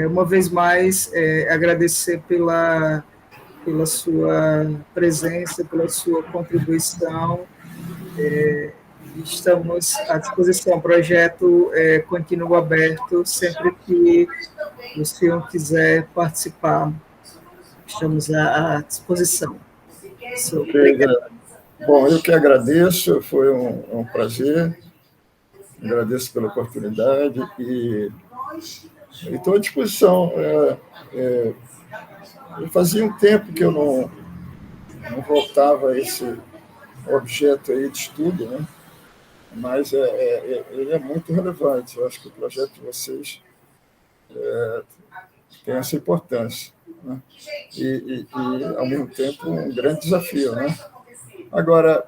uma vez mais, agradecer pela sua presença, pela sua contribuição. Estamos à disposição. O projeto continua aberto. Sempre que o senhor quiser participar, estamos à disposição. Bom, eu que agradeço, foi um prazer. Agradeço pela oportunidade e estou à disposição. Fazia um tempo que eu não voltava a esse objeto aí de estudo, né? Mas ele é muito relevante. Eu acho que o projeto de vocês tem essa importância, né? E, ao mesmo tempo, um grande desafio, né? Agora,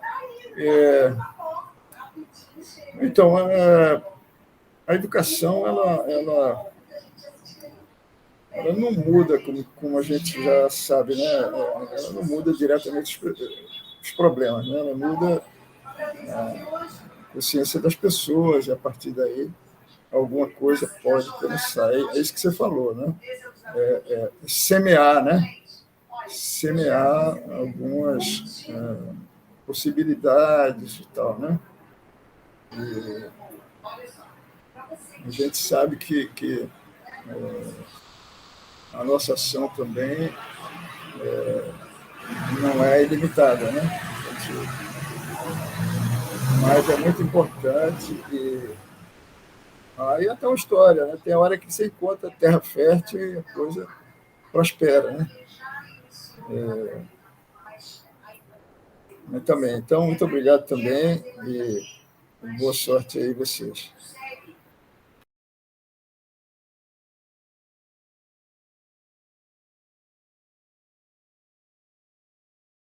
então, a educação, ela não muda, como a gente já sabe, né? Ela não muda diretamente os problemas, né? Ela muda a consciência das pessoas, e a partir daí alguma coisa pode começar. É isso que você falou, né? Semear, né? Semear algumas possibilidades e tal, né? E a gente sabe que a nossa ação também não é ilimitada, né? Mas é muito importante aí até uma história, né? Tem a hora que você encontra terra fértil e a coisa prospera, né? Também. Então, muito obrigado também e boa sorte aí vocês.